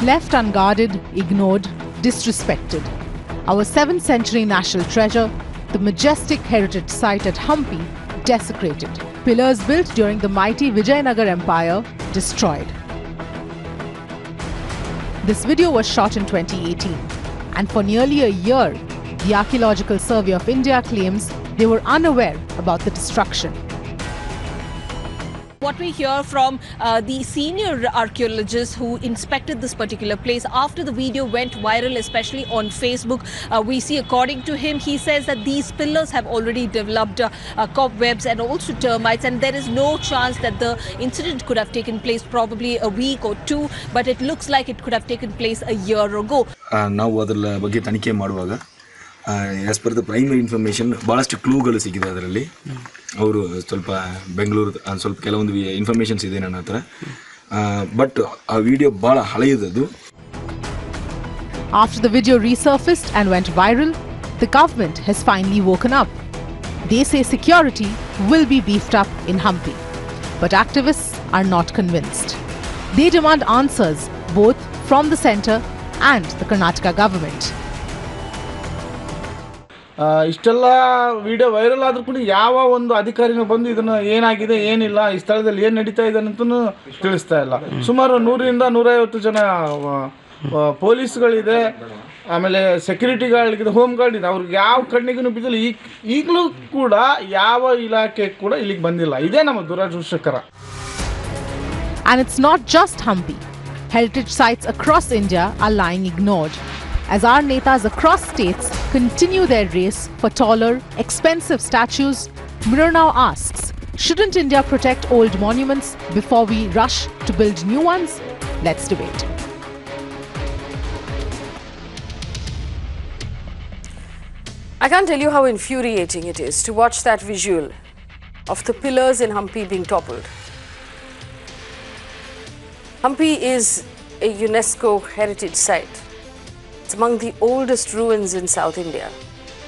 Left unguarded, ignored, disrespected. Our 7th century national treasure, the majestic heritage site at Hampi, desecrated. Pillars built during the mighty Vijayanagar Empire, destroyed. This video was shot in 2018, and for nearly a year, the Archaeological Survey of India claims they were unaware about the destruction. What we hear from the senior archaeologist who inspected this particular place after the video went viral, especially on Facebook, we see, according to him, he says that these pillars have already developed cobwebs and also termites, and there is no chance that the incident could have taken place probably a week or two, but it looks like it could have taken place a year ago. Now, as per the primary information, balast clues ಸಿಕ್ಕಿದೆ ಅದರಲ್ಲಿ ಅವರು ಸ್ವಲ್ಪ ಬೆಂಗಳೂರು ಸ್ವಲ್ಪ ಕೆಲವೊಂದು informations ಇದೆ ನನ್ನ ಹತ್ರ but ಆ ವಿಡಿಯೋ ಬಹಳ ಹಳೆಯದು. After the video resurfaced and went viral, the government has finally woken up. They say security will be beefed up in Hampi, but activists are not convinced. They demand answers both from the centre and the Karnataka government. ಇಷ್ಟೆಲ್ಲ video viral ಆದರೂ ಕೂಡ ಯಾವ ಒಂದು ಅಧಿಕಾರಿನೂ ಬಂದು ಇದನ್ನು ಏನಾಗಿದೆ ಏನಿಲ್ಲ ಈ ಸ್ಥಳದಲ್ಲಿ ಏನು ನಡೀತಾ ಇದೆ ಅಂತಲೂ ತಿಳಿಸ್ತಾ ಇಲ್ಲ. ಸುಮಾರು 100ರಿಂದ 150 ಜನ ಪೊಲೀಸ್ಗಳಿದೆ, ಆಮೇಲೆ ಸೆಕ್ಯೂರಿಟಿ ಗಾರ್ಡ್ ಇದೆ, ಹೋಮ್ ಗಾರ್ಡ್ ಇದೆ. ಅವ್ರಿಗೆ ಯಾವ ಕಣ್ಣಿಗೂ ಬಿದ್ದಿಲ್ಲ. ಈಗಲೂ ಕೂಡ ಯಾವ ಇಲಾಖೆ ಕೂಡ ಇಲ್ಲಿಗೆ ಬಂದಿಲ್ಲ. ಇದೇ ನಮ್ಮ ದುರದೃಷ್ಟಕರ. And it's not just Hampi. Heritage sites across India are lying ignored, as our netas across states continue their race for taller, expensive statues. Mrunau asks, shouldn't India protect old monuments before we rush to build new ones? Let's debate. I can't tell you how infuriating it is to watch that visual of the pillars in Hampi being toppled. Hampi is a UNESCO heritage site. It's among the oldest ruins in South India.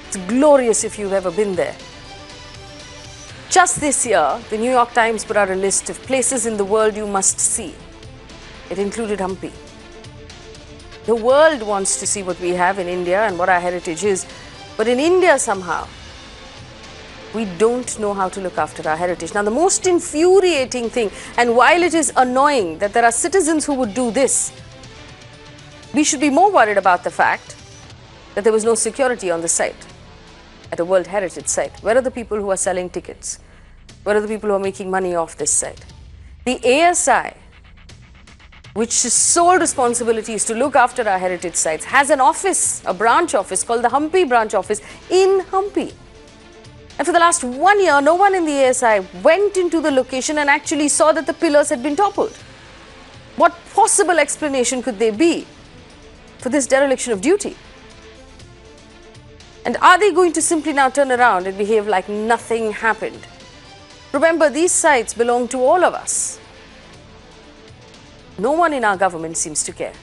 It's glorious if you've ever been there. Just this year, the New York Times put out a list of places in the world you must see. It included Hampi. The world wants to see what we have in India and what our heritage is. But in India, somehow, we don't know how to look after our heritage. Now, the most infuriating thing, and while it is annoying that there are citizens who would do this, we should be more worried about the fact that there was no security on the site, at a World Heritage site. Where are the people who are selling tickets? Where are the people who are making money off this site? The ASI, which is sole responsibility is to look after our heritage sites, has an office, a branch office called the Hampi branch office in Hampi. And for the last 1 year, no one in the ASI went into the location and actually saw that the pillars had been toppled. What possible explanation could there be for this dereliction of duty? And are they going to simply now turn around and behave like nothing happened? Remember, these sites belong to all of us. No one in our government seems to care.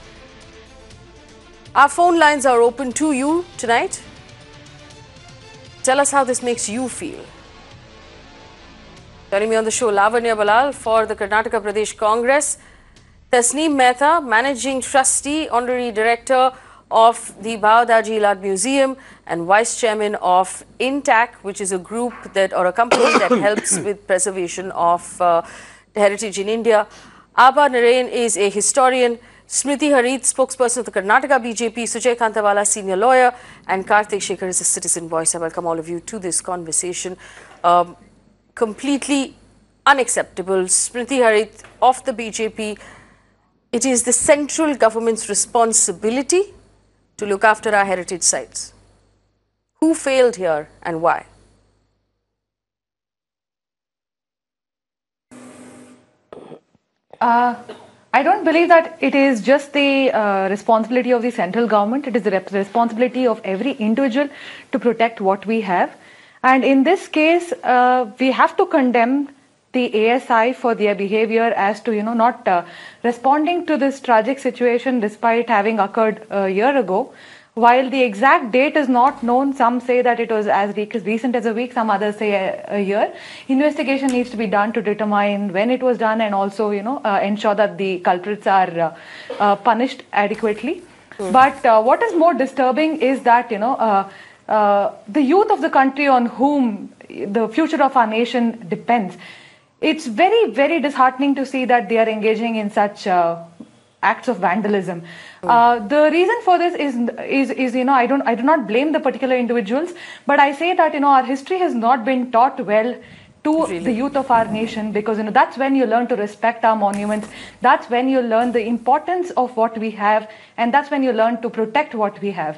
Our phone lines are open to you tonight. Tell us how this makes you feel. Joining me on the show, Lavanya Balal for the Karnataka Pradesh Congress, Tasneem Mehta, Managing Trustee, Honorary Director of the Bhavdaji Lad Museum and Vice Chairman of INTAC, which is a group that, or a company that helps with preservation of heritage in India. Abha Narain is a historian, Smriti Harith, spokesperson of the Karnataka BJP, Sujay Kantawala, senior lawyer, and Karthik Shekhar is a citizen voice. I welcome all of you to this conversation. Completely unacceptable. Smriti Harith of the BJP, it is the central government's responsibility to look after our heritage sites. Who failed here and why? I don't believe that it is just the responsibility of the central government. It is the responsibility of every individual to protect what we have. And in this case, we have to condemn the ASI for their behavior as to, not responding to this tragic situation despite having occurred a year ago. While the exact date is not known, some say that it was as recent as a week, some others say a year. Investigation needs to be done to determine when it was done and also, ensure that the culprits are punished adequately. But what is more disturbing is that, the youth of the country on whom the future of our nation depends, it's very, very disheartening to see that they are engaging in such acts of vandalism. The reason for this is I do not blame the particular individuals, but I say that our history has not been taught well to the youth of our nation, because that's when you learn to respect our monuments, that's when you learn the importance of what we have, and that's when you learn to protect what we have.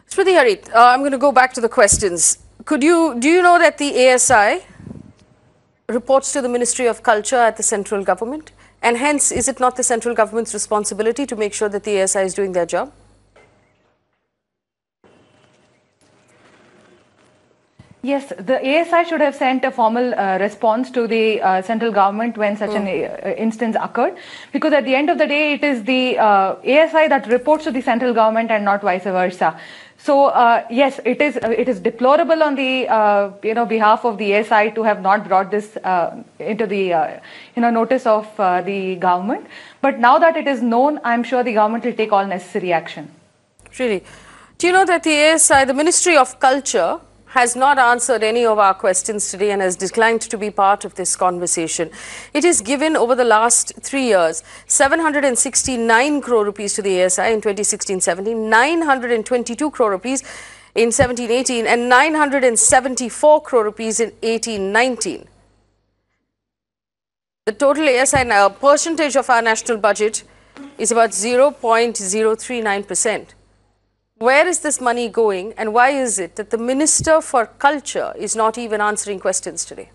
Smriti Harit, I'm going to go back to the questions. Do you know that the ASI reports to the Ministry of Culture at the central government? And hence, is it not the central government's responsibility to make sure that the ASI is doing their job? Yes, the ASI should have sent a formal response to the central government when such an instance occurred, because at the end of the day, it is the ASI that reports to the central government and not vice versa. So yes, it is deplorable on the behalf of the ASI to have not brought this into the notice of the government. But now that it is known, I'm sure the government will take all necessary action. Really, do you know that the ASI, the Ministry of Culture, has not answered any of our questions today and has declined to be part of this conversation? It has given over the last 3 years 769 crore rupees to the ASI in 2016-17, 922 crore rupees in 17-18 and 974 crore rupees in 18-19. The total ASI percentage of our national budget is about 0.039%. Where is this money going, and why is it that the Minister for Culture is not even answering questions today?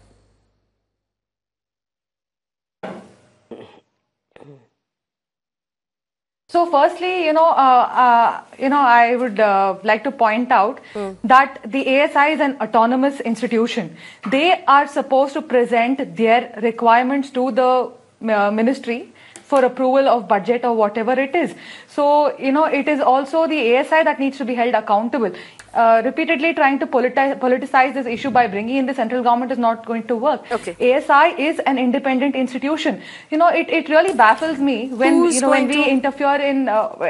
So firstly, I would like to point out that the ASI is an autonomous institution. They are supposed to present their requirements to the ministry for approval of budget or whatever it is. So, it is also the ASI that needs to be held accountable. Repeatedly trying to politicize this issue by bringing in the central government is not going to work. Okay. ASI is an independent institution. It really baffles me when when we interfere in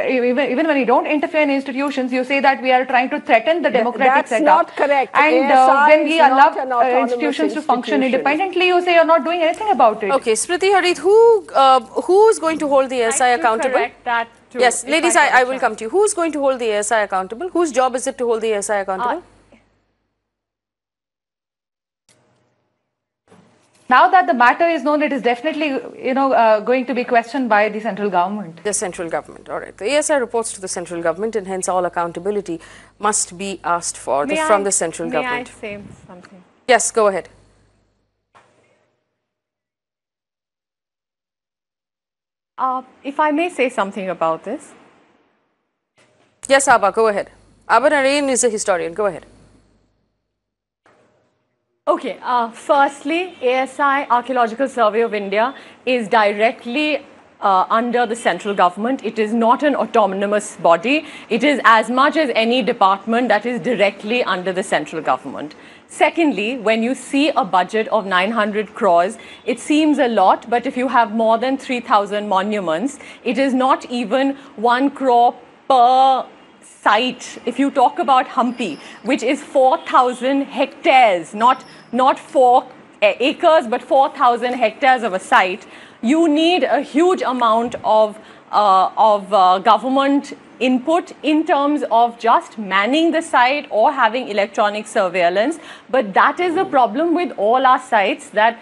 even when we don't interfere in institutions, you say that we are trying to threaten the democratic setup. That's not correct. And when we allow institutions to function independently, you say you're not doing anything about it. Okay, Smriti Harit, who is going to hold the ASI accountable? Yes, ladies, I will come to you. Who's going to hold the ASI accountable? Whose job is it to hold the ASI accountable? Now that the matter is known, it is definitely, going to be questioned by the central government. The central government, all right. The ASI reports to the central government, and hence all accountability must be asked for from the central government. May I say something? Yes, go ahead. If I may say something about this. Yes, Abba, go ahead. Abba Narain is a historian. Go ahead. Okay, firstly, ASI, Archaeological Survey of India, is directly under the central government. It is not an autonomous body. It is as much as any department that is directly under the central government. Secondly, when you see a budget of 900 crores, it seems a lot, but if you have more than 3,000 monuments, it is not even 1 crore per site. If you talk about Hampi, which is 4,000 hectares, not 4 acres, but 4,000 hectares of a site, you need a huge amount of government input in terms of just manning the site or having electronic surveillance. But that is the problem with all our sites, that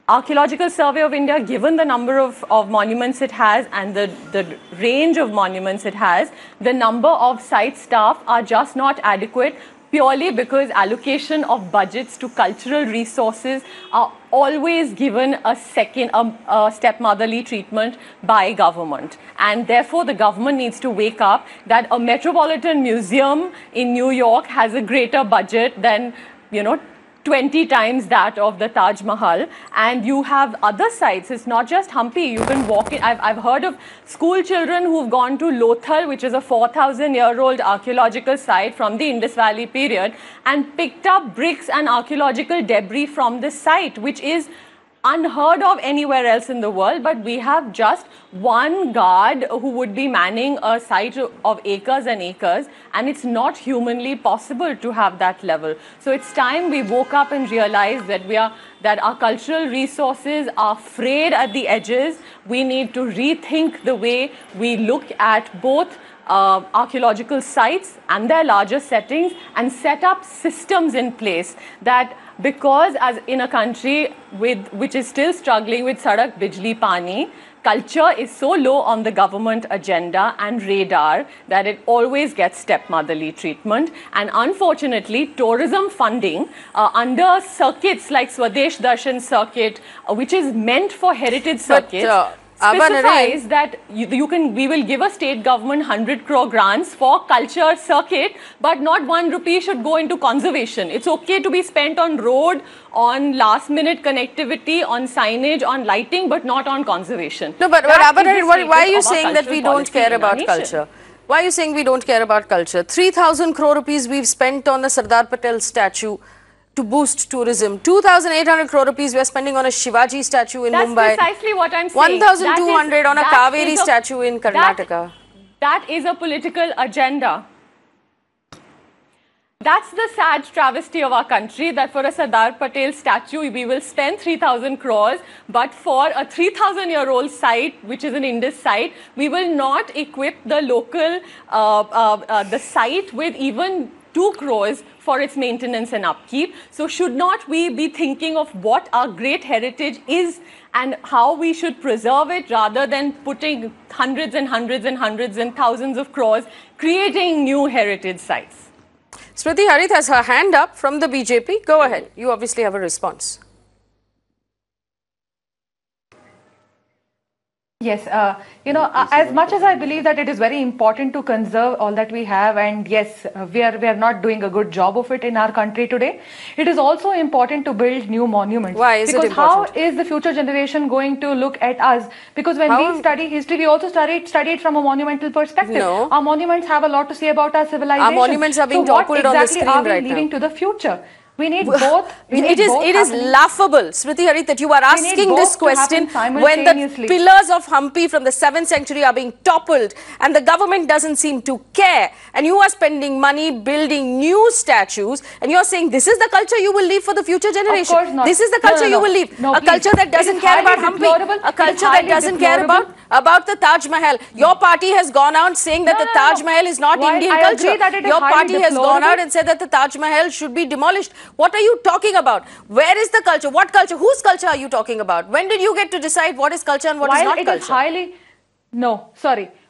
Archaeological Survey of India, given the number of monuments it has and the range of monuments it has, the number of site staff are just not adequate, purely because allocation of budgets to cultural resources are always given a stepmotherly treatment by government. And therefore, the government needs to wake up that a metropolitan museum in New York has a greater budget than, 20 times that of the Taj Mahal, and you have other sites. It's not just Hampi. You can walk in. I've heard of school children who've gone to Lothal, which is a 4,000-year-old archaeological site from the Indus Valley period, and picked up bricks and archaeological debris from this site, which is unheard of anywhere else in the world. But we have just one guard who would be manning a site of acres and acres, and it's not humanly possible to have that level. So it's time we woke up and realized that our cultural resources are frayed at the edges. We need to rethink the way we look at both archaeological sites and their larger settings, and set up systems in place that, because as in a country which is still struggling with sadak, bijli, pani, culture is so low on the government agenda and radar that it always gets stepmotherly treatment. And unfortunately, tourism funding under circuits like Swadesh Darshan circuit, which is meant for heritage circuits, specifies that we will give a state government 100 crore grants for culture circuit, but not 1 rupee should go into conservation. It's okay to be spent on road, on last minute connectivity, on signage, on lighting, but not on conservation. No, but why are you saying that we don't care about culture? Why are you saying we don't care about culture? 3,000 crore rupees we've spent on the Sardar Patel statue to boost tourism. 2,800 crore rupees we are spending on a Shivaji statue in Mumbai. That's precisely what I'm saying. 1,200 on a Kaveri statue in Karnataka. That is a political agenda. That's the sad travesty of our country, that for a Sardar Patel statue, we will spend 3,000 crores, but for a 3,000-year-old site, which is an Indus site, we will not equip the local, the site with even 2 crores for its maintenance and upkeep. So should not we be thinking of what our great heritage is and how we should preserve it, rather than putting hundreds and hundreds and hundreds and thousands of crores creating new heritage sites? Smriti Harith has her hand up from the BJP. Go ahead. You obviously have a response. Yes, as much as I believe that it is very important to conserve all that we have, and yes, we are not doing a good job of it in our country today, it is also important to build new monuments. Why is it important? How is the future generation going to look at us? Because when we study history, we also studied from a monumental perspective. No. Our monuments have a lot to say about our civilization. Our monuments are being toppled on the screen right now. So what exactly are we leaving to the future? We need both. It is laughable, Smriti Harith, that you are asking this question when the pillars of Hampi from the 7th century are being toppled and the government doesn't seem to care, and you are spending money building new statues, and you're saying this is the culture you will leave for the future generation. Of course not. This is the culture you will leave. A culture that doesn't care about Hampi. A culture that doesn't care about the Taj Mahal. Your party has gone out saying that the Taj Mahal is not Indian culture. Your party has gone out and said that the Taj Mahal should be demolished. What are you talking about? Where is the culture? What culture? Whose culture are you talking about? When did you get to decide what is culture and what is not culture?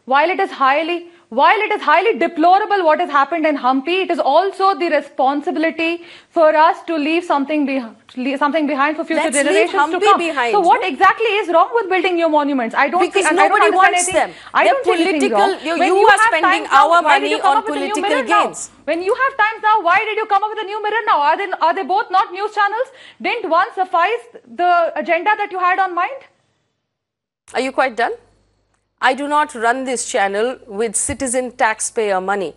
While it is highly deplorable what has happened in Hampi, it is also the responsibility for us to leave something behind for future generations to come. Behind. So what exactly is wrong with building new monuments? Because nobody wants them. They're political. You are spending our money on political gains. When you have times now, why did you come up with a new mirror now? Are they both not news channels? Didn't one suffice the agenda that you had on mind? Are you quite done? I do not run this channel with citizen taxpayer money.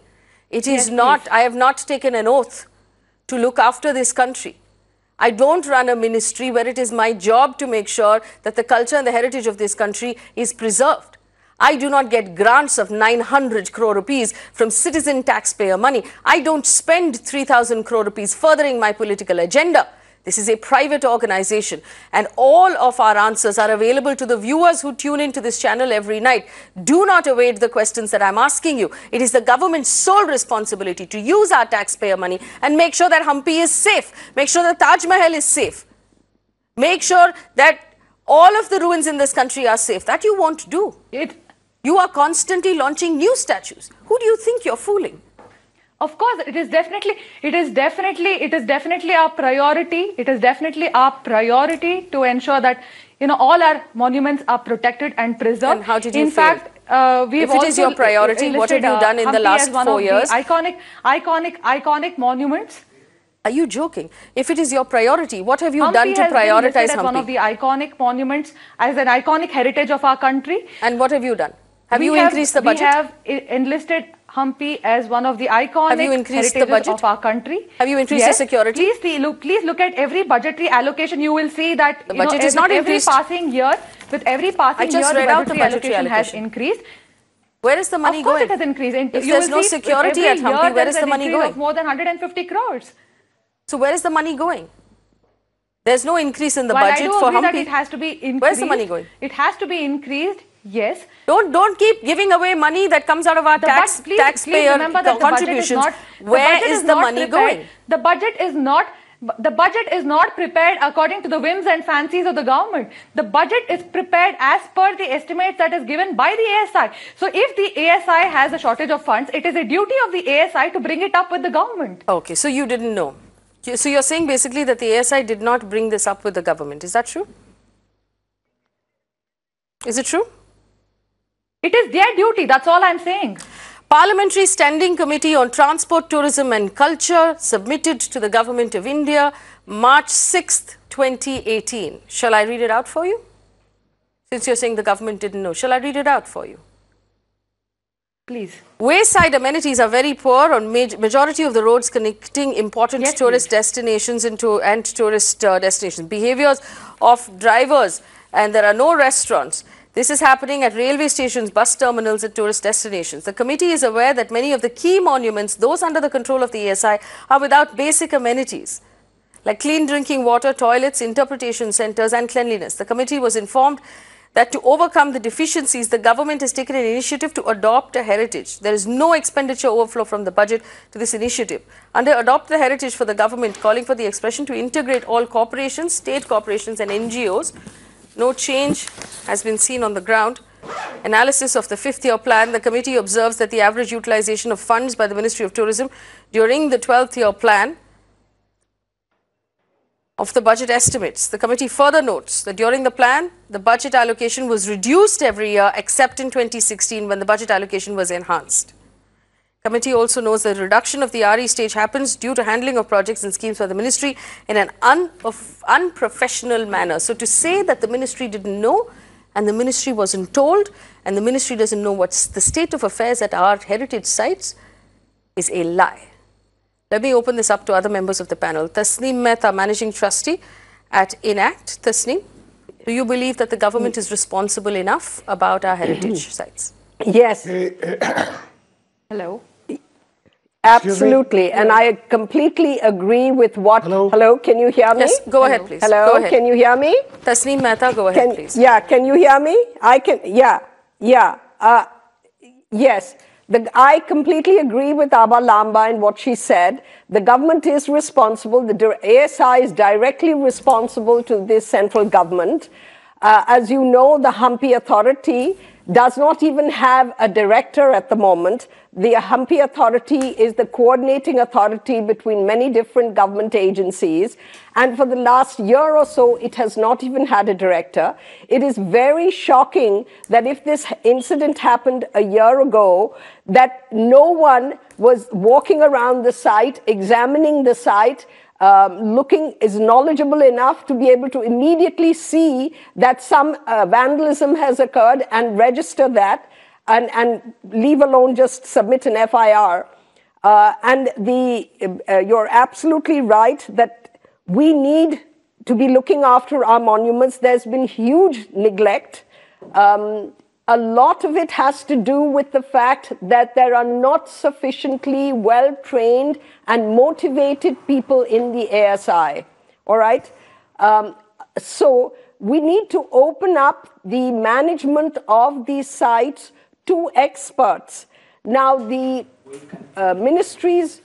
It is not, I have not taken an oath to look after this country. I don't run a ministry where it is my job to make sure that the culture and the heritage of this country is preserved. I do not get grants of 900 crore rupees from citizen taxpayer money. I don't spend 3,000 crore rupees furthering my political agenda. This is a private organization, and all of our answers are available to the viewers who tune into this channel every night. Do not evade the questions that I'm asking you. It is the government's sole responsibility to use our taxpayer money and make sure that Hampi is safe. Make sure that Taj Mahal is safe. Make sure that all of the ruins in this country are safe. That you won't do. You are constantly launching new statues. Who do you think you're fooling? Of course, it is definitely our priority. It is definitely our priority to ensure that all our monuments are protected and preserved. And how did you In fact, if it is your priority, what have you done in the last 4 years? Iconic monuments Are you joking? If it is your priority, what have you Hampi done to has been prioritize listed as Hampi? one of the iconic monuments, as an iconic heritage of our country. And what have you done? Have you increased the budget? We have enlisted Hampi as one of the iconic heritages of our country. Have you increased the security? Please look at every budgetary allocation. You will see that the budget is not increased. With every passing year, the budgetary allocation has increased. Where is the money going? Of course it has increased. If there's no security at Hampi, where is the money going? Of more than 150 crores. So where is the money going? There's no increase in the While budget I do for agree Hampi. that it has to be increased. Where's the money going? It has to be increased, yes. Don't keep giving away money that comes out of our taxpayer contributions. Where is the money going? The budget is not prepared according to the whims and fancies of the government. The budget is prepared as per the estimates that is given by the ASI. So if the ASI has a shortage of funds, it is a duty of the ASI to bring it up with the government. Okay, so you didn't know. So you're saying basically that the ASI did not bring this up with the government. Is that true? Is it true? It is their duty. That's all I'm saying. Parliamentary Standing Committee on Transport, Tourism and Culture submitted to the Government of India March 6th, 2018. Shall I read it out for you? Since you're saying the government didn't know, shall I read it out for you? Please. Wayside amenities are very poor on majority of the roads connecting important tourist destinations and tourist destinations. Behaviors of drivers, and there are no restaurants. This is happening at railway stations, bus terminals and tourist destinations. The committee is aware that many of the key monuments, those under the control of the ASI, are without basic amenities like clean drinking water, toilets, interpretation centers and cleanliness. The committee was informed that to overcome the deficiencies, the government has taken an initiative to adopt a heritage. There is no expenditure overflow from the budget to this initiative. Under Adopt the Heritage for the government, calling for the expression to integrate all corporations, state corporations and NGOs, no change has been seen on the ground. Analysis of the 5th year plan, the committee observes that the average utilization of funds by the Ministry of Tourism during the 12th year plan of the budget estimates. The committee further notes that during the plan, the budget allocation was reduced every year except in 2016 when the budget allocation was enhanced. Committee also knows that reduction of the RE stage happens due to handling of projects and schemes by the ministry in an unprofessional manner. So to say that the ministry didn't know and the ministry wasn't told and the ministry doesn't know what's the state of affairs at our heritage sites is a lie. Let me open this up to other members of the panel. Tasneem Mehta, Managing Trustee at INACT. Tasneem, do you believe that the government is responsible enough about our heritage sites? Yes. Hello. Absolutely. And I completely agree with what... Hello, can you hear me? Yes, go ahead, please. Hello, go ahead. Can you hear me? Tasneem Mehta, go ahead, please. Yeah, can you hear me? I can, yes. I completely agree with Abha Lamba and what she said. The government is responsible. The ASI is directly responsible to this central government. As you know, the Hampi Authority does not even have a director at the moment. The Hampi Authority is the coordinating authority between many different government agencies. And for the last year or so, it has not even had a director. It is very shocking that if this incident happened a year ago, that no one was walking around the site, examining the site, is knowledgeable enough to be able to immediately see that some vandalism has occurred and register that and leave alone just submit an FIR. You're absolutely right that we need to be looking after our monuments. There's been huge neglect. A lot of it has to do with the fact that there are not sufficiently well-trained and motivated people in the ASI, all right? So we need to open up the management of these sites to experts. Now, the ministry's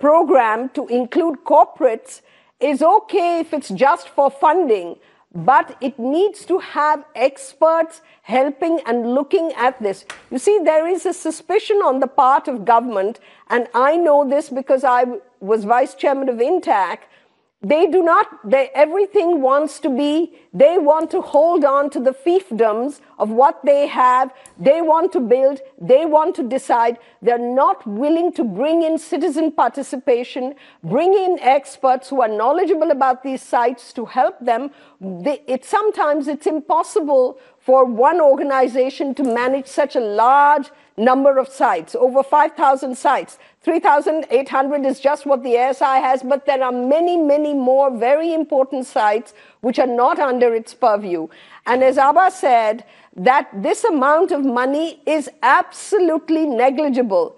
program to include corporates is okay if it's just for funding, but it needs to have experts helping and looking at this. You see, there is a suspicion on the part of government, and I know this because I was vice chairman of INTAC, they do not, everything wants to be, they want to hold on to the fiefdoms of what they have, they want to build, they want to decide. They're not willing to bring in citizen participation, bring in experts who are knowledgeable about these sites to help them. Sometimes it's impossible for one organization to manage such a large number of sites, over 5,000 sites. 3,800 is just what the ASI has, but there are many, many more very important sites which are not under its purview. And as Abba said, that this amount of money is absolutely negligible.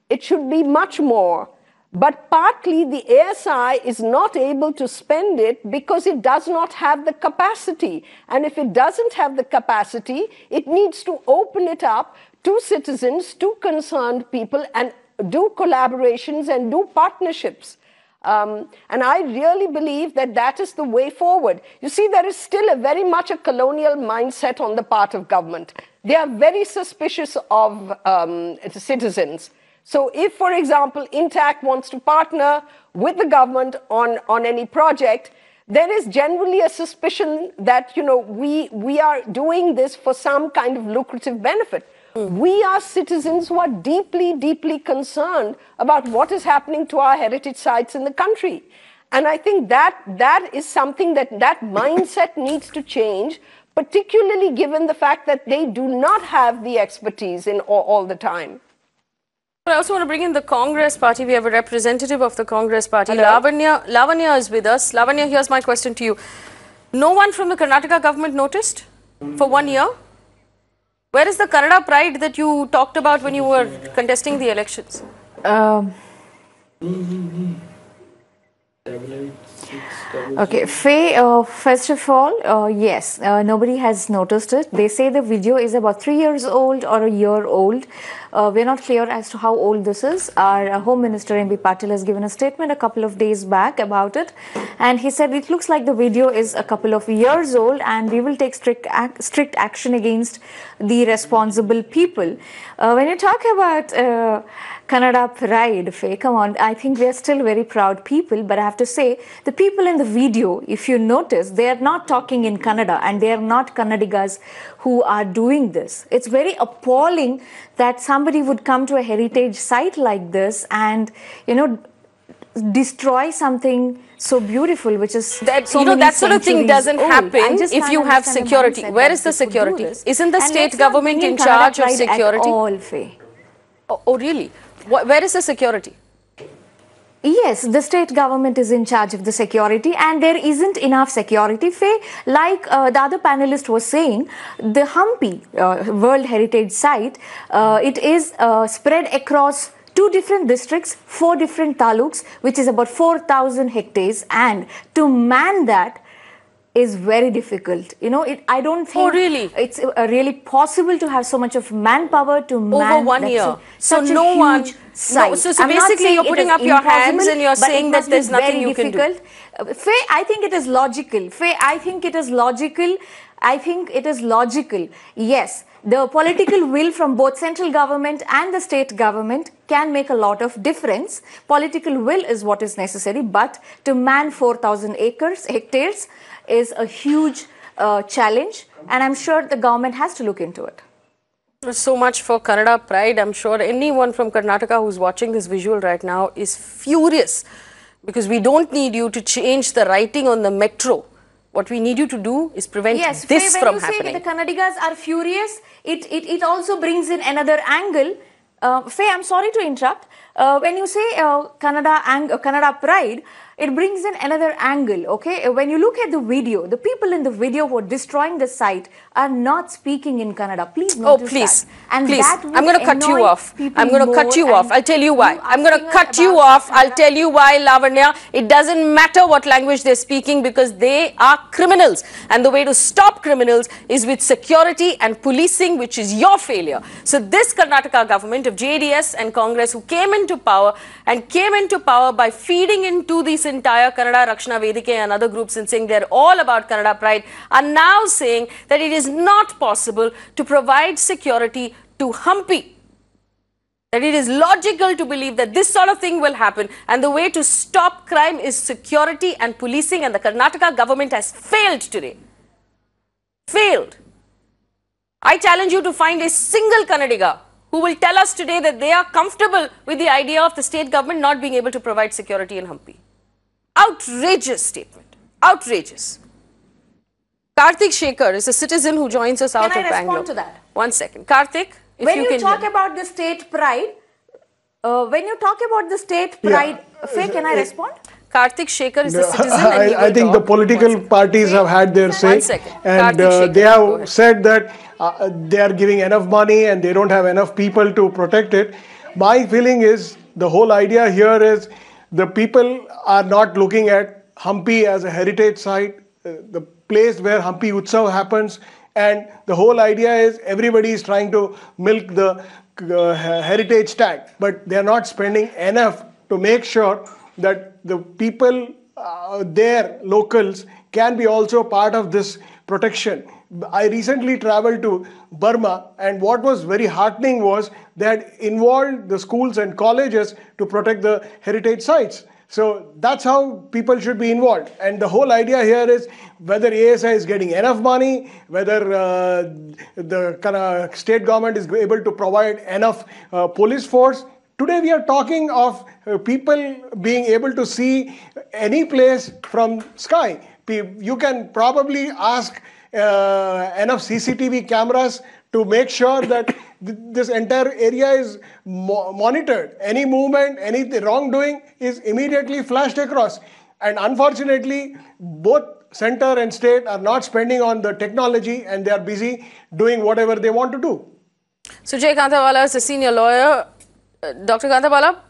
It should be much more. But partly the ASI is not able to spend it because it does not have the capacity. And if it doesn't have the capacity, it needs to open it up to citizens, to concerned people, and do collaborations and do partnerships. And I really believe that that is the way forward. You see, there is still very much a colonial mindset on the part of government. They are very suspicious of citizens. So if, for example, Intact wants to partner with the government on any project, there is generally a suspicion that, we are doing this for some kind of lucrative benefit. We are citizens who are deeply, deeply concerned about what is happening to our heritage sites in the country. And I think that is something that mindset needs to change, particularly given the fact that they do not have the expertise in all the time. I also want to bring in the Congress party. We have a representative of the Congress party. Hello? Lavanya is with us. Lavanya, here's my question to you. No one from the Karnataka government noticed for 1 year? Where is the Kannada pride that you talked about when you were contesting the elections? Okay, Faye, first of all, yes, nobody has noticed it. They say the video is about 3 years old or a year old. We're not clear as to how old this is. Our Home Minister M.B. Patil has given a statement a couple of days back about it. And he said it looks like the video is a couple of years old and we will take strict action against the responsible people. When you talk about Kannada pride, Faye, come on, I think we are still very proud people, but I have to say, the people in the video, if you notice, they are not talking in Kannada and they are not Kannadigas who are doing this. It's very appalling that somebody would come to a heritage site like this and, destroy something so beautiful, which is that sort of thing doesn't happen if you have security. Where is the security? Isn't the state government in charge of security? All, Faye. Oh, really? Where is the security? Yes, the state government is in charge of the security and there isn't enough security, Faye. Like the other panelist was saying, the Hampi World Heritage Site, it is spread across 2 different districts, 4 different taluks, which is about 4,000 hectares, and to man that is very difficult. I don't think it's really possible to have so much of manpower to man over 1 year. So no one. Site. So basically, you're putting up your hands and you're saying that there's nothing you can do. Faye, I think it is logical. Faye, I think it is logical. I think it is logical. Yes, the political will from both central government and the state government can make a lot of difference. Political will is what is necessary, but to man 4,000 hectares is a huge challenge, and I'm sure the government has to look into it. So much for Kannada pride. I'm sure anyone from Karnataka who's watching this visual right now is furious because we don't need you to change the writing on the metro. What we need you to do is prevent this from happening. When you say the Kannadigas are furious, it also brings in another angle. Faye, I'm sorry to interrupt. When you say Kannada pride, it brings in another angle, okay? When you look at the video, the people in the video who are destroying the site are not speaking in Kannada. Please notice that. And please. That I'm going to cut you off. I'm going to cut you off. I'll tell you why. I'm going to cut you off. I'll tell you why, Lavanya. It doesn't matter what language they're speaking because they are criminals. And the way to stop criminals is with security and policing, which is your failure. So this Karnataka government of JDS and Congress who came into power by feeding into these entire Kannada Rakshana Vedike and other groups and saying they're all about Kannada pride, are now saying that it is not possible to provide security to Hampi. that it is logical to believe that this sort of thing will happen, and the way to stop crime is security and policing, and the Karnataka government has failed today. Failed. I challenge you to find a single Kannadiga who will tell us today that they are comfortable with the idea of the state government not being able to provide security in Hampi. Outrageous statement. Outrageous. Karthik Shekhar is a citizen who joins us out of Bangalore. Can I respond to that? 1 second. Karthik, if when you you can talk hear. about the state pride, Faye, can I respond? Karthik Shekhar is a citizen and he I will think the talk. political parties have had their say. 1 second. And Karthik Shekhar, they go have ahead. said that they are giving enough money and they don't have enough people to protect it. My feeling is the whole idea here is the people are not looking at Hampi as a heritage site, the place where Hampi Utsav happens, and the whole idea is everybody is trying to milk the heritage tag, but they are not spending enough to make sure that the people there, locals, can be also part of this protection. I recently traveled to Burma, and what was very heartening was that involved the schools and colleges to protect the heritage sites. So that's how people should be involved. And the whole idea here is whether ASI is getting enough money, whether the state government is able to provide enough police force. Today we are talking of people being able to see any place from sky. You can probably ask enough CCTV cameras to make sure that this entire area is monitored. Any movement, any wrongdoing is immediately flashed across. And unfortunately, both center and state are not spending on the technology, and they are busy doing whatever they want to do. Sujay Kantawala is a senior lawyer. Dr. Kantawala,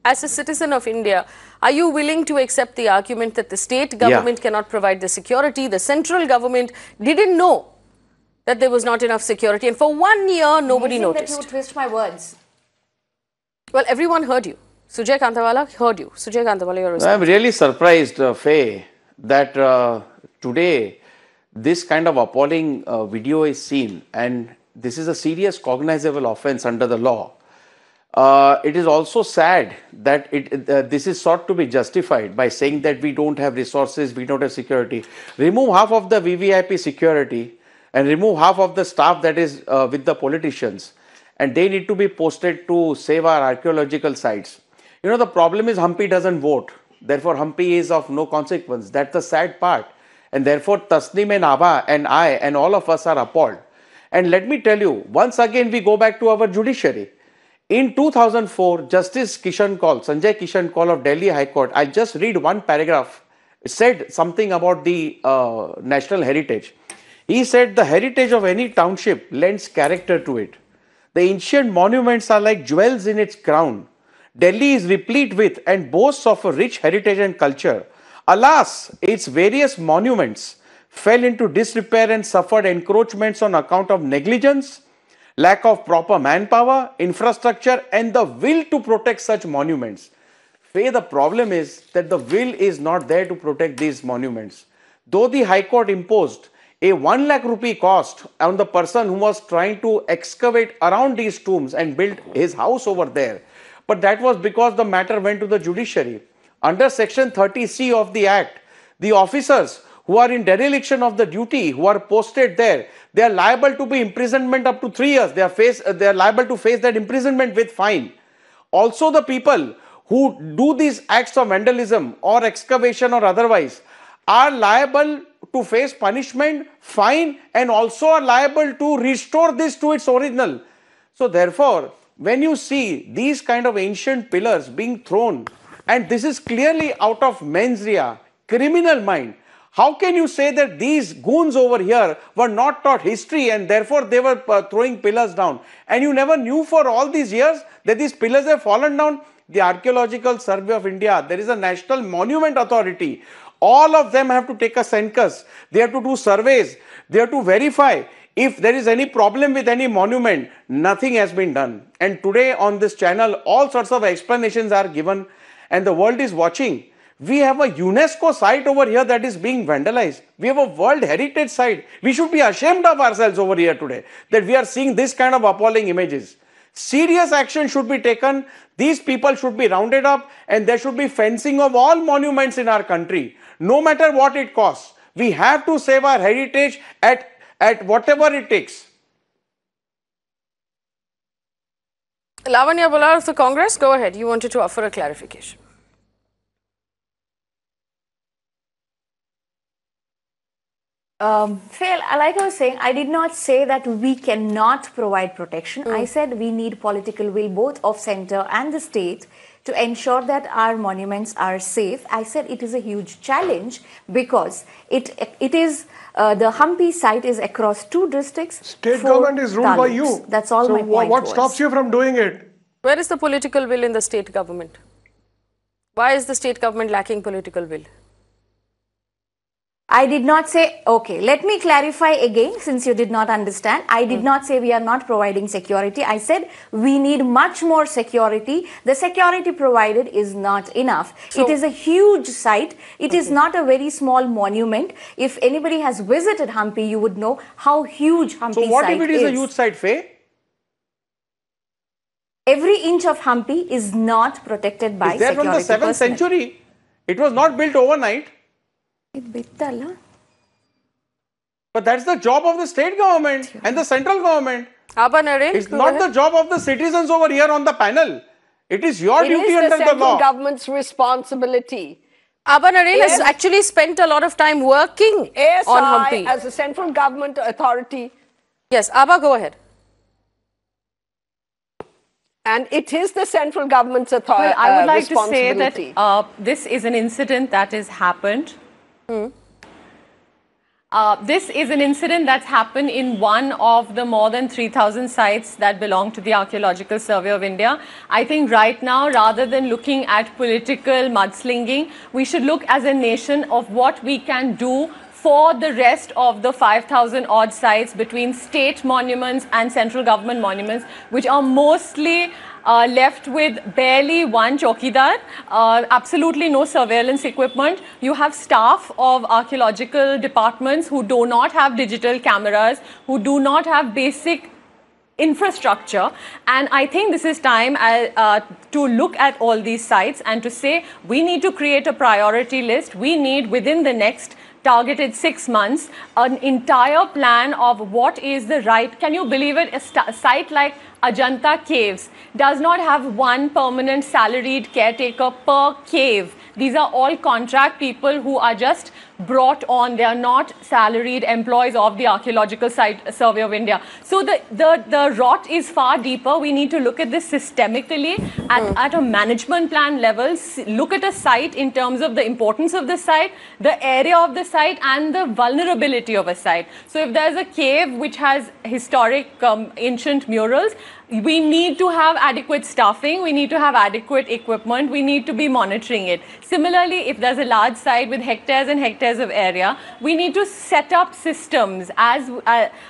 as a citizen of India, are you willing to accept the argument that the state government cannot provide the security? The central government didn't know that there was not enough security, and for 1 year, nobody noticed. That you twist my words. Well, everyone heard you. Sujay Kantawala heard you. Sujay Kantawala, your response. I'm really surprised, Faye, that today this kind of appalling video is seen, and this is a serious cognizable offense under the law. It is also sad that this is sought to be justified by saying that we don't have resources, we don't have security. Remove half of the VVIP security and remove half of the staff that is with the politicians, and they need to be posted to save our archaeological sites. You know, the problem is Hampi doesn't vote. Therefore, Hampi is of no consequence. That's the sad part. And therefore, Tasneem and Abha and I and all of us are appalled. And let me tell you, once again, we go back to our judiciary. In 2004, Justice Kishan Kaul, Sanjay Kishan Kaul of Delhi High Court, I'll just read one paragraph, said something about the national heritage. He said the heritage of any township lends character to it. The ancient monuments are like jewels in its crown. Delhi is replete with and boasts of a rich heritage and culture. Alas, its various monuments fell into disrepair and suffered encroachments on account of negligence, lack of proper manpower, infrastructure, and the will to protect such monuments. Faye, the problem is that the will is not there to protect these monuments. Though the High Court imposed a 1 lakh rupee cost on the person who was trying to excavate around these tombs and build his house over there, but that was because the matter went to the judiciary. Under section 30C of the Act, the officers who are in dereliction of the duty, who are posted there, they are liable to be imprisonment up to 3 years. They are liable to face that imprisonment with fine. Also, the people who do these acts of vandalism or excavation or otherwise are liable to face punishment, fine, and also are liable to restore this to its original. So therefore, when you see these kind of ancient pillars being thrown, and this is clearly out of mens rea, criminal mind, how can you say that these goons over here were not taught history and therefore they were throwing pillars down? And you never knew for all these years that these pillars have fallen down? The Archaeological Survey of India, there is a National Monument Authority. All of them have to take a census. They have to do surveys. They have to verify if there is any problem with any monument. Nothing has been done. And today on this channel, all sorts of explanations are given and the world is watching. We have a UNESCO site over here that is being vandalized. We have a World Heritage site. We should be ashamed of ourselves over here today that we are seeing this kind of appalling images. Serious action should be taken. These people should be rounded up, and there should be fencing of all monuments in our country, no matter what it costs. We have to save our heritage at whatever it takes. Lavanya Bolar of the Congress, go ahead. You wanted to offer a clarification. Faye, like I was saying, I did not say that we cannot provide protection. I said we need political will both of center and the state to ensure that our monuments are safe. I said it is a huge challenge because it is the Hampi site is across 2 districts. State government is ruled by you. That's all my point what was. stops you from doing it? Where is the political will in the state government? Why is the state government lacking political will? I did not say, okay, let me clarify again since you did not understand. I did not say we are not providing security. I said we need much more security. The security provided is not enough. It is a huge site. It is not a very small monument. If anybody has visited Hampi, you would know how huge Hampi site is. So what if it is a huge site, Faye? Every inch of Hampi is not protected by security personnel. It's there from the 7th century. It was not built overnight. But that's the job of the state government and the central government. It's not the job of the citizens over here on the panel. It is your duty under the law. It is the central government's responsibility. Abba Narendra has actually spent a lot of time working on Hampi. As a central government authority. Yes, Abba, go ahead. And it is the central government's authority. Well, I would like to say that this is an incident that has happened. This is an incident that's happened in one of the more than 3,000 sites that belong to the Archaeological Survey of India. I think right now, rather than looking at political mudslinging, we should look as a nation of what we can do for the rest of the 5,000 odd sites between state monuments and central government monuments, which are mostly left with barely one chokidar, absolutely no surveillance equipment. You have staff of archaeological departments who do not have digital cameras, who do not have basic infrastructure, and I think this is time to look at all these sites and to say we need to create a priority list. We need within the next targeted 6 months an entire plan of what is the right. Can you believe it? A site like Ajanta Caves does not have one permanent salaried caretaker per cave. These are all contract people who are just brought on. They are not salaried employees of the Archaeological Survey of India. So the rot is far deeper. We need to look at this systemically at a management plan level. Look at a site in terms of the importance of the site, the area of the site, and the vulnerability of a site. So if there's a cave which has historic ancient murals, we need to have adequate staffing, we need to have adequate equipment, we need to be monitoring it. Similarly, if there's a large site with hectares and hectares of area, we need to set up systems as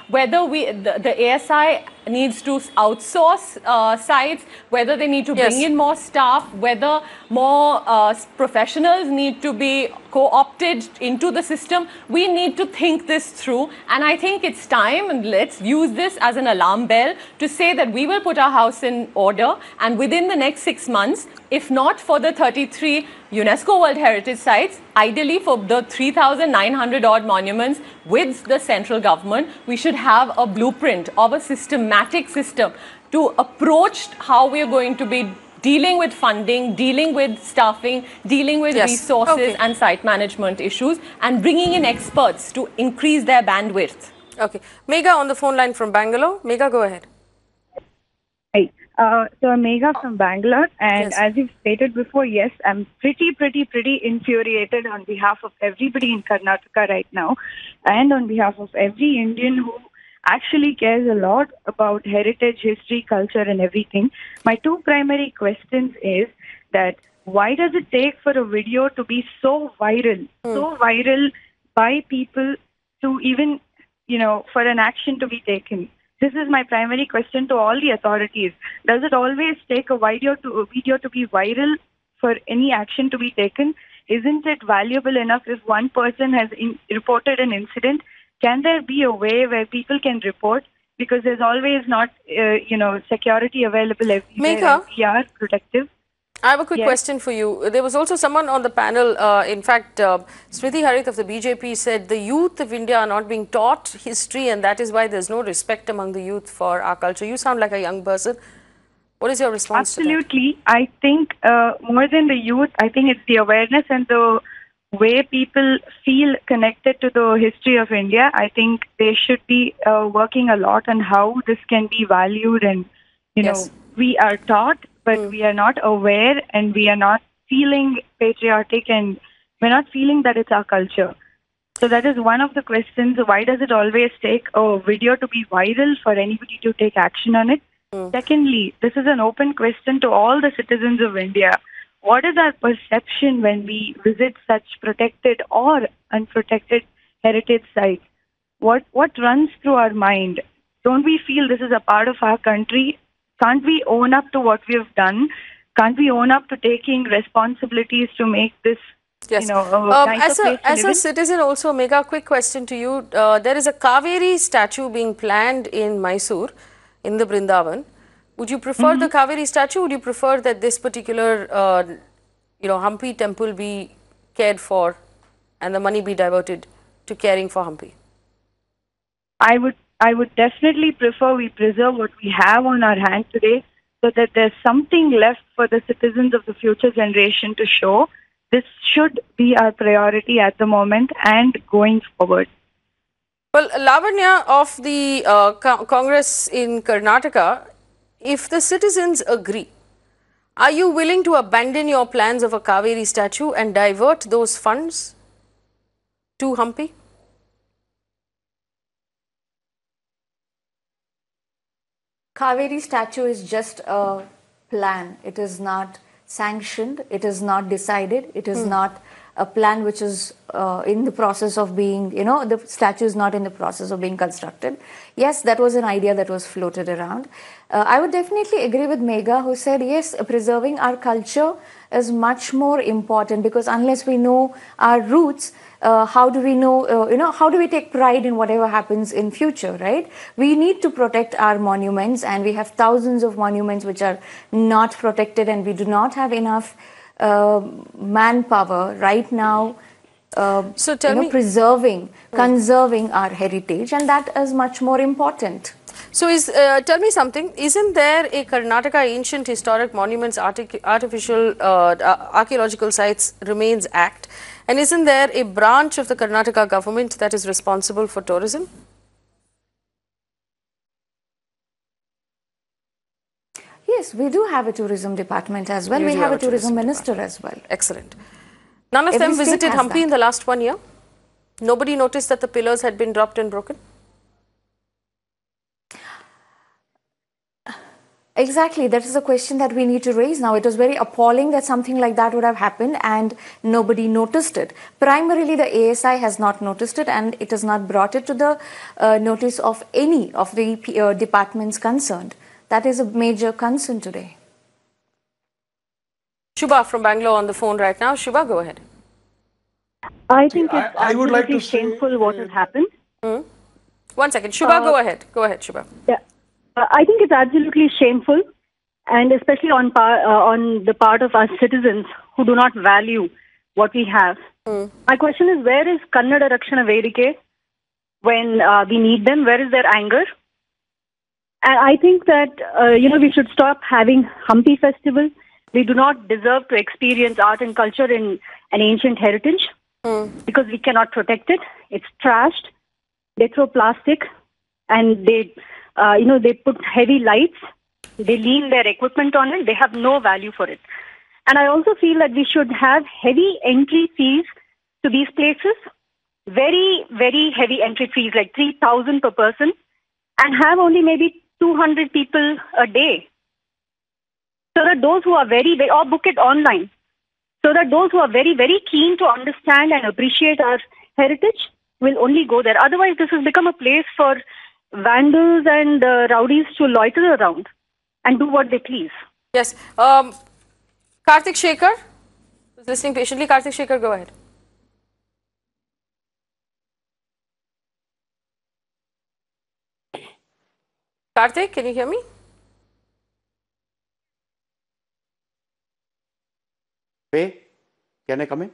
whether the ASI needs to outsource sites, whether they need to bring in more staff, whether more professionals need to be co-opted into the system. We need to think this through, and I think it's time, and let's use this as an alarm bell to say that we will put our house in order, and within the next 6 months, if not for the 33 UNESCO World Heritage Sites, ideally for the 3,900 odd monuments with the central government, we should have a blueprint of a systematic system to approach how we are going to be dealing with funding, dealing with staffing, dealing with resources and site management issues, and bringing in experts to increase their bandwidth. Okay. Megha on the phone line from Bangalore. Megha, go ahead. Hi. So I'm Megha from Bangalore, and as you've stated before, yes, I'm pretty infuriated on behalf of everybody in Karnataka right now, and on behalf of every Indian who actually cares a lot about heritage, history, culture, and everything. My 2 primary questions is that why does it take for a video to be so viral by people to even, for an action to be taken? This is my primary question to all the authorities. Does it always take a video to be viral for any action to be taken? Isn't it valuable enough if one person has reported an incident? Can there be a way where people can report because there's always not, security available everywhere. Megha? And we are protective. I have a quick Yes. question for you. There was also someone on the panel, in fact, Smriti Harith of the BJP said the youth of India are not being taught history, and that is why there's no respect among the youth for our culture. You sound like a young person. What is your response to that? Absolutely. I think more than the youth, I think it's the awareness and the way people feel connected to the history of India. I think they should be working a lot on how this can be valued, and Yes. we are taught, but we are not aware, and we are not feeling patriotic, and we're not feeling that it's our culture. So that is one of the questions. Why does it always take a video to be viral for anybody to take action on it? Secondly, this is an open question to all the citizens of India. What is our perception when we visit such protected or unprotected heritage sites? What runs through our mind? Don't we feel this is a part of our country? Can't we own up to what we have done? Can't we own up to taking responsibilities to make this, Yes. a nicer place to As live a in? citizen also, Megha, quick question to you. There is a Kaveri statue being planned in Mysore, in the Brindavan. Would you prefer the Kaveri statue? Would you prefer that this particular, Hampi temple be cared for and the money be diverted to caring for Hampi? I would definitely prefer we preserve what we have on our hand today, so that there's something left for the citizens of the future generation to show. This should be our priority at the moment and going forward. Well, Lavanya of the Congress in Karnataka, if the citizens agree, are you willing to abandon your plans of a Kaveri statue and divert those funds to Hampi? Kaveri statue is just a plan. It is not sanctioned. It is not decided. It is not a plan which is in the process of being, the statue is not in the process of being constructed. Yes, that was an idea that was floated around. I would definitely agree with Megha, who said, yes, preserving our culture is much more important, because unless we know our roots, how do we know, how do we take pride in whatever happens in future, right? We need to protect our monuments, and we have thousands of monuments which are not protected, and we do not have enough manpower right now, So tell me, conserving our heritage, and that is much more important. so tell me something, isn't there a Karnataka Ancient Historic Monuments Artificial Archaeological Sites Remains Act, and isn't there a branch of the Karnataka government that is responsible for tourism? Yes, we do have a tourism department as well. You We do have a tourism minister as well. Excellent. None of Every them state visited has Hampi that. in the last 1 year? Nobody noticed that the pillars had been dropped and broken? Exactly, that is a question that we need to raise now. It was very appalling that something like that would have happened and nobody noticed it. Primarily, the ASI has not noticed it, and it has not brought it to the notice of any of the departments concerned. That is a major concern today. Shubha from Bangalore on the phone right now. Shubha, go ahead. I think it's I would like to absolutely say, shameful what has happened. 1 second. Shubha, go ahead. Go ahead, Shubha. Yeah, I think it's absolutely shameful, and especially on the part of our citizens who do not value what we have. My question is, where is Kannada Rakshana Vedike when we need them? Where is their anger? And I think that we should stop having Hampi Festival. We do not deserve to experience art and culture in an ancient heritage because we cannot protect it. It's trashed. They throw plastic, and they put heavy lights. They lean their equipment on it. They have no value for it. And I also feel that we should have heavy entry fees to these places, very, very heavy entry fees, like 3,000 per person, and have only maybe 200 people a day. So that those who are or book it online, so that those who are very, very keen to understand and appreciate our heritage will only go there. Otherwise, this has become a place for vandals and rowdies to loiter around and do what they please. Yes. Karthik Shekhar was listening patiently. Karthik Shekhar, go ahead. Karthik, can you hear me? Faye, can I come in?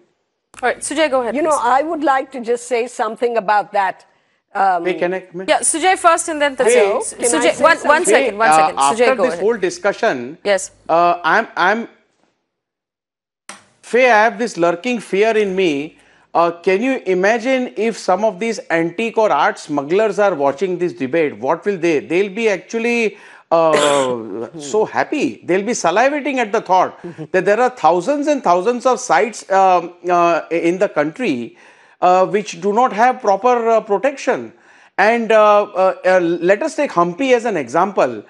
All right, Sujay, go ahead. You know, I would like to just say something about that. Faye, can I come in? Yeah, Sujay first and then Faye, Tasin. Sujay, one second. After Sujay, go this ahead. whole discussion, Yes. Faye, I have this lurking fear in me. Can you imagine if some of these antique or art smugglers are watching this debate? What will they? They'll be actually so happy. They'll be salivating at the thought that there are thousands and thousands of sites in the country which do not have proper protection. And let us take Hampi as an example.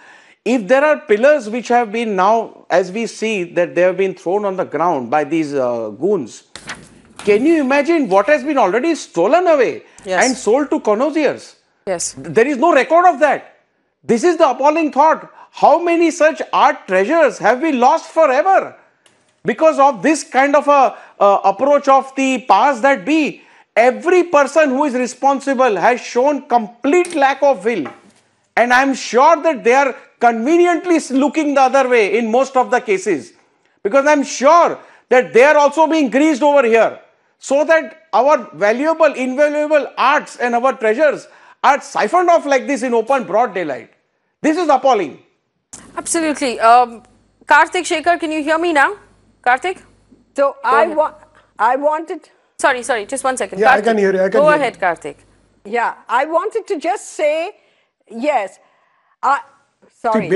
If there are pillars which have been now, as we see that they have been thrown on the ground by these goons, can you imagine what has been already stolen away and sold to connoisseurs? Yes. There is no record of that. This is the appalling thought. How many such art treasures have been lost forever because of this kind of a approach of the powers that be? Every person who is responsible has shown complete lack of will. And I am sure that they are conveniently looking the other way in most of the cases. Because I am sure that they are also being greased over here. So that our valuable, invaluable arts and our treasures are siphoned off like this in open, broad daylight. This is appalling. Absolutely. Karthik, Shekhar, can you hear me now? Karthik? So I wanted... Sorry, just 1 second. Yeah, Karthik, I can hear you. Go ahead, Karthik. Yeah, I wanted to just say, yes. Sorry.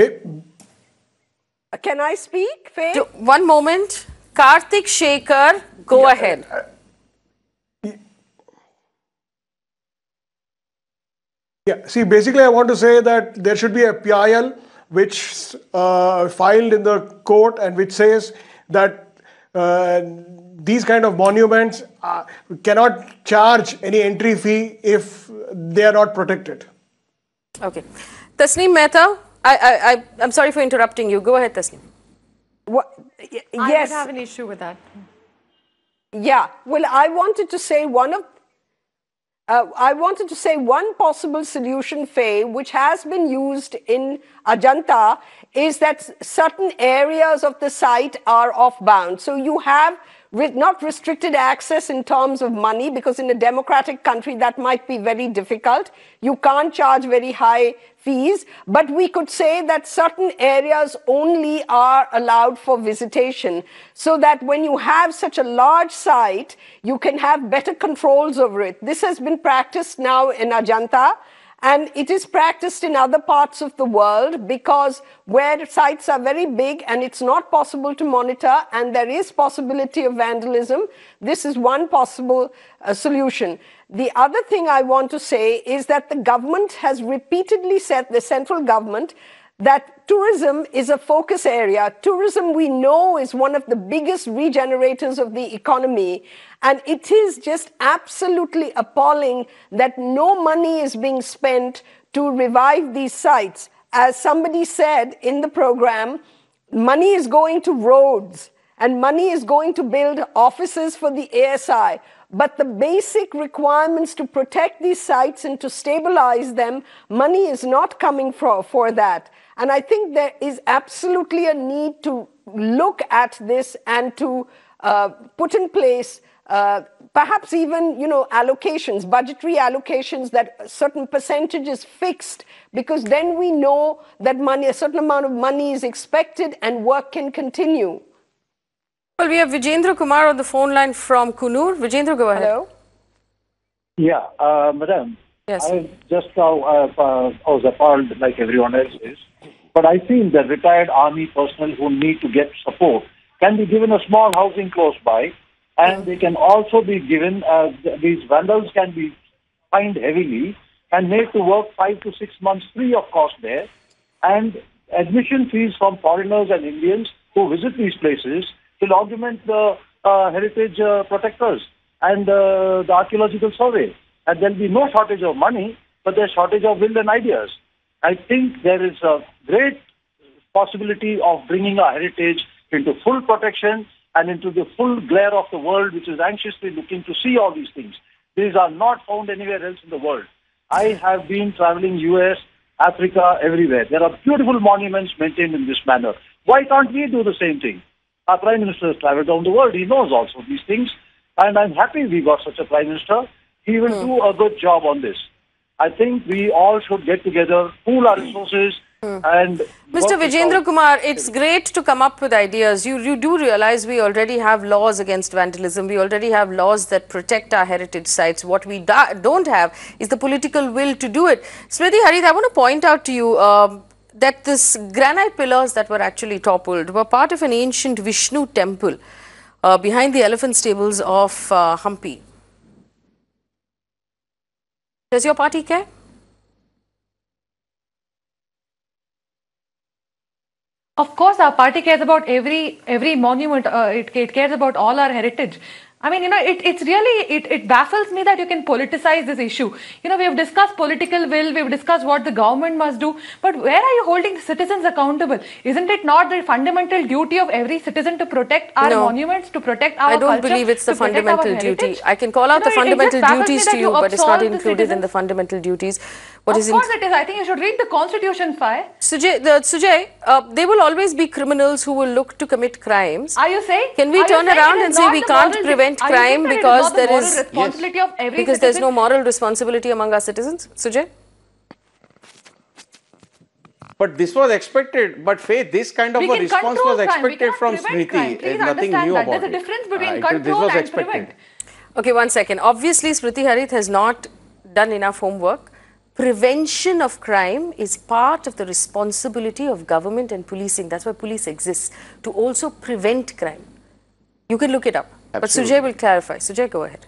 Can I speak, Faye? 1 moment. Karthik, Shekhar, go ahead. Yeah, see, basically I want to say that there should be a PIL which filed in the court and which says that these kind of monuments cannot charge any entry fee if they are not protected. Okay. Tasneem Mehta, I'm sorry for interrupting you. Go ahead, Tasneem. Yes. I would have an issue with that. Yeah. Well, I wanted to say one possible solution, Faye, which has been used in Ajanta, is that certain areas of the site are off-bound. So you have not restricted access in terms of money, because in a democratic country that might be very difficult. You can't charge very high fees, but we could say that certain areas only are allowed for visitation, so that when you have such a large site, you can have better controls over it. This has been practiced now in Ajanta, and it is practiced in other parts of the world, because where sites are very big and it's not possible to monitor and there is possibility of vandalism, this is one possible solution. The other thing I want to say is that the government has repeatedly said, the central government, that tourism is a focus area. Tourism, we know, is one of the biggest regenerators of the economy. And it is just absolutely appalling that no money is being spent to revive these sites. As somebody said in the program, money is going to roads and money is going to build offices for the ASI. But the basic requirements to protect these sites and to stabilize them, money is not coming for that. And I think there is absolutely a need to look at this and to put in place perhaps even, allocations, budgetary allocations, that a certain percentage is fixed, because then we know that a certain amount of money is expected and work can continue. Well, we have Vijendra Kumar on the phone line from Kunur. Vijendra, go ahead. Hello? Yeah, Madam. Yes. I just now was appalled like everyone else is. But I feel that retired army personnel who need to get support can be given a small housing close by, and they can also be given, these vandals can be fined heavily and made to work 5 to 6 months free of cost there. And admission fees from foreigners and Indians who visit these places will augment the heritage protectors and the archaeological survey. And there will be no shortage of money, but there's shortage of will and ideas. I think there is a great possibility of bringing our heritage into full protection and into the full glare of the world, which is anxiously looking to see all these things. These are not found anywhere else in the world. I have been traveling US Africa, everywhere. There are beautiful monuments maintained in this manner. Why can't we do the same thing? Our Prime Minister has traveled around the world. He knows also these things. And I'm happy we got such a Prime Minister. He will do a good job on this. I think we all should get together, pool our resources, and... Mr. Vijendra Kumar, it's great to come up with ideas. You do realize we already have laws against vandalism. We already have laws that protect our heritage sites. What we don't have is the political will to do it. Smriti Harith, I want to point out to you that this granite pillars that were actually toppled were part of an ancient Vishnu temple behind the elephant stables of Hampi. Does your party care? Of course, our party cares about every monument. It cares about all our heritage. I mean, it baffles me that you can politicize this issue. We have discussed political will, we have discussed what the government must do, but where are you holding citizens accountable? Isn't it not the fundamental duty of every citizen to protect our monuments, to protect our culture? I don't believe it's the fundamental duty. I can call out the fundamental duties to you, but it's not included in the fundamental duties. Of course it is. I think you should read the Constitution, Faye. Sujay, there will always be criminals who will look to commit crimes. Are you saying? Can we turn around and say we can't prevent crime because there is responsibility of every because there's no moral responsibility among our citizens? Sujay? But this was expected. But Faye, this kind of a response was expected from Smriti. There's nothing new about it. There's a difference between control and prevent. Okay, one second. Obviously, Smriti Harith has not done enough homework. Prevention of crime is part of the responsibility of government and policing. That's why police exists, to also prevent crime. You can look it up. Absolutely. But Sujay will clarify. Sujay, go ahead.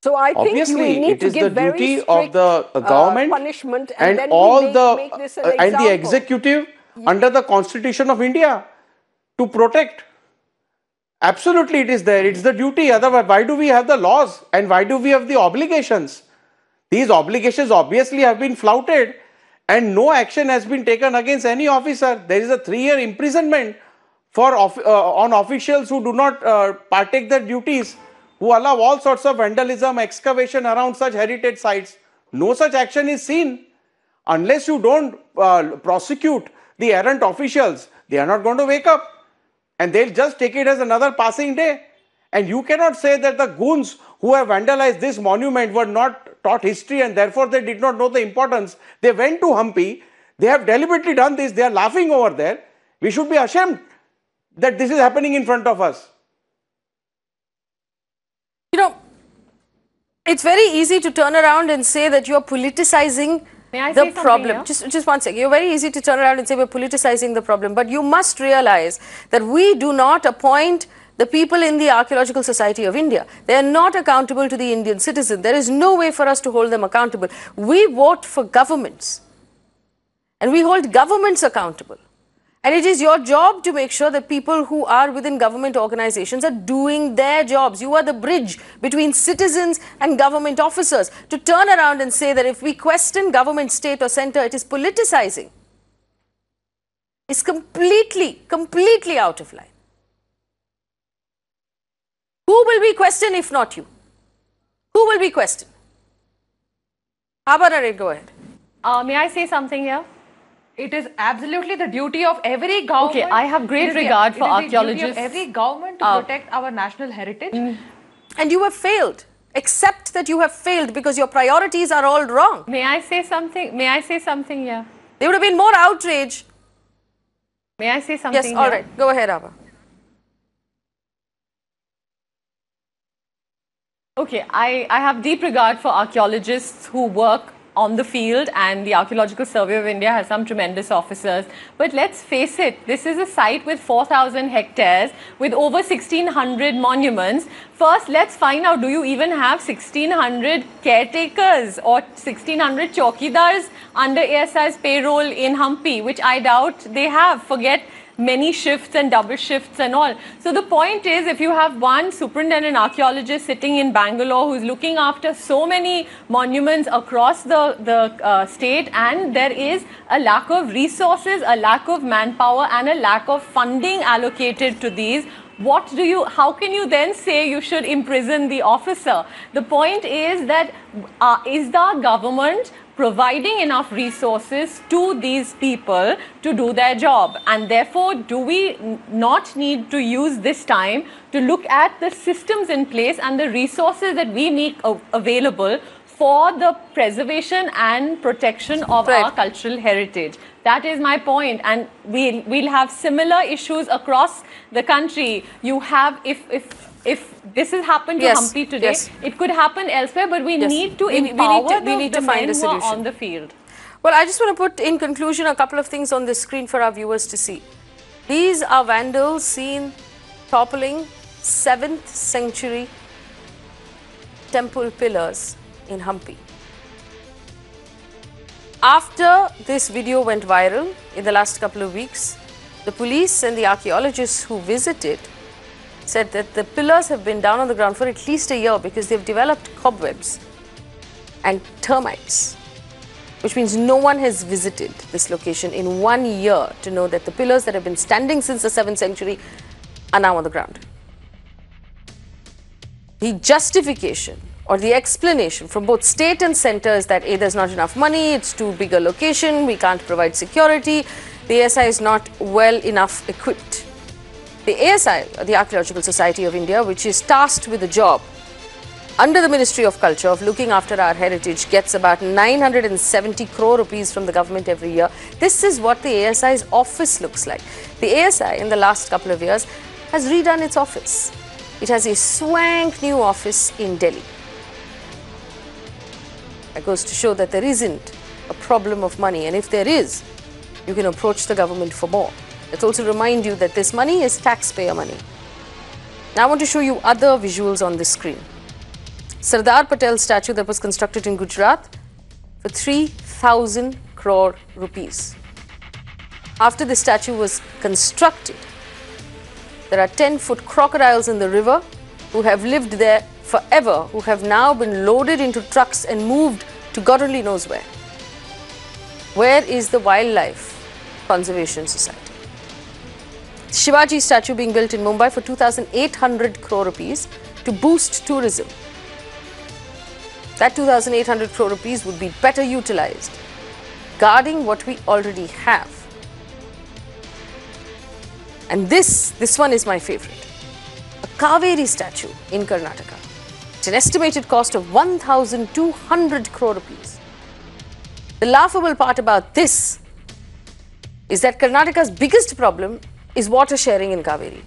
So I think obviously we need to give very duty strict of the government punishment, and then all make this an and the example. executive under the Constitution of India to protect. Absolutely, it is there. It's the duty. Otherwise, why do we have the laws and why do we have the obligations? These obligations obviously have been flouted and no action has been taken against any officer. There is a 3-year imprisonment for on officials who do not partake their duties, who allow all sorts of vandalism, excavation around such heritage sites. No such action is seen. Unless you don't prosecute the errant officials, they are not going to wake up. And they'll just take it as another passing day. And you cannot say that the goons who have vandalized this monument were not taught history and therefore they did not know the importance. They went to Hampi. They have deliberately done this. They are laughing over there. We should be ashamed that this is happening in front of us. It's very easy to turn around and say that you are politicizing the problem. Just one second. You're very easy to turn around and say we're politicizing the problem. But you must realize that we do not appoint the people in the Archaeological Society of India. They are not accountable to the Indian citizen. There is no way for us to hold them accountable. We vote for governments. And we hold governments accountable. And it is your job to make sure that people who are within government organizations are doing their jobs. You are the bridge between citizens and government officers. To turn around and say that if we question government, state or center, it is politicizing, is completely out of line. Who will we question if not you? Who will we question? Abha, go ahead. May I say something here? It is absolutely the duty of every government. Okay, I have great regard for archaeologists. It is the duty of every government to protect our national heritage. And you have failed. Accept that you have failed because your priorities are all wrong. May I say something? May I say something here? There would have been more outrage. May I say something here? Yes, all right. Go ahead, Abha. Okay, I have deep regard for archaeologists who work on the field, and the Archaeological Survey of India has some tremendous officers. But let's face it, this is a site with 4,000 hectares with over 1,600 monuments. First, let's find out, do you even have 1,600 caretakers or 1,600 chowkidars under ASI's payroll in Hampi, which I doubt they have. Forget many shifts and double shifts and all. So the point is, if you have one superintendent archaeologist sitting in Bangalore who's looking after so many monuments across the state, and there is a lack of resources, a lack of manpower and a lack of funding allocated to these, how can you then say you should imprison the officer? The point is that is the government providing enough resources to these people to do their job? And therefore, do we not need to use this time to look at the systems in place and the resources that we make available for the preservation and protection of our cultural heritage? That is my point. And we'll have similar issues across the country. You have, if this has happened to Hampi today, it could happen elsewhere, but we need to empower the men who are on the field. Well, I just want to put in conclusion a couple of things on the screen for our viewers to see. These are vandals seen toppling 7th century temple pillars in Hampi. After this video went viral in the last couple of weeks, the police and the archaeologists who visited said that the pillars have been down on the ground for at least a year because they've developed cobwebs and termites, which means no one has visited this location in 1 year to know that the pillars that have been standing since the 7th century are now on the ground. The justification or the explanation from both state and centre is that there's not enough money, it's too big a location, we can't provide security, the ASI is not well enough equipped. The ASI, the Archaeological Society of India, which is tasked with the job under the Ministry of Culture of looking after our heritage, gets about 970 crore rupees from the government every year. This is what the ASI's office looks like. The ASI in the last couple of years has redone its office. It has a swank new office in Delhi. That goes to show that there isn't a problem of money, and if there is, you can approach the government for more. Let's also remind you that this money is taxpayer money. Now I want to show you other visuals on this screen. Sardar Patel statue that was constructed in Gujarat for 3,000 crore rupees. After the statue was constructed, there are 10-foot crocodiles in the river who have lived there forever, who have now been loaded into trucks and moved to God only knows where. Where is the Wildlife Conservation Society? Shivaji statue being built in Mumbai for 2,800 crore rupees to boost tourism. That 2,800 crore rupees would be better utilized guarding what we already have. And this one is my favorite. A Kaveri statue in Karnataka. It's an estimated cost of 1,200 crore rupees. The laughable part about this is that Karnataka's biggest problem is water sharing in Kaveri.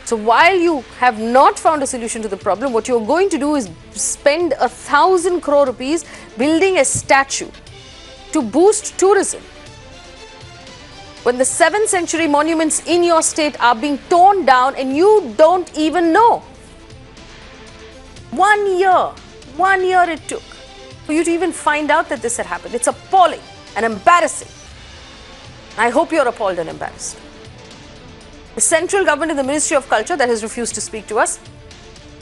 So while you have not found a solution to the problem, what you're going to do is spend 1,000 crore rupees building a statue to boost tourism. When the 7th century monuments in your state are being torn down and you don't even know. 1 year it took for you to even find out that this had happened. It's appalling and embarrassing. I hope you're appalled and embarrassed. The central government and the Ministry of Culture that has refused to speak to us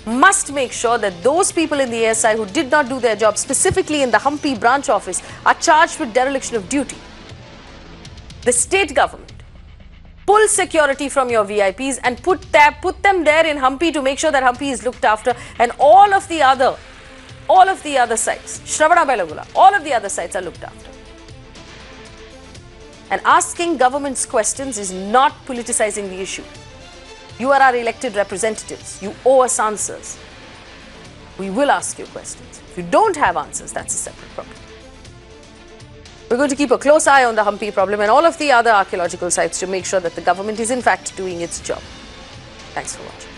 must make sure that those people in the ASI who did not do their job, specifically in the Hampi branch office, are charged with dereliction of duty. The state government, pull security from your VIPs and put them there in Hampi to make sure that Hampi is looked after, and all of the other sites, Shravana Belagula, all of the other sites are looked after. And asking governments questions is not politicizing the issue. You are our elected representatives. You owe us answers. We will ask you questions. If you don't have answers, that's a separate problem. We're going to keep a close eye on the Hampi problem and all of the other archaeological sites to make sure that the government is in fact doing its job. Thanks for watching.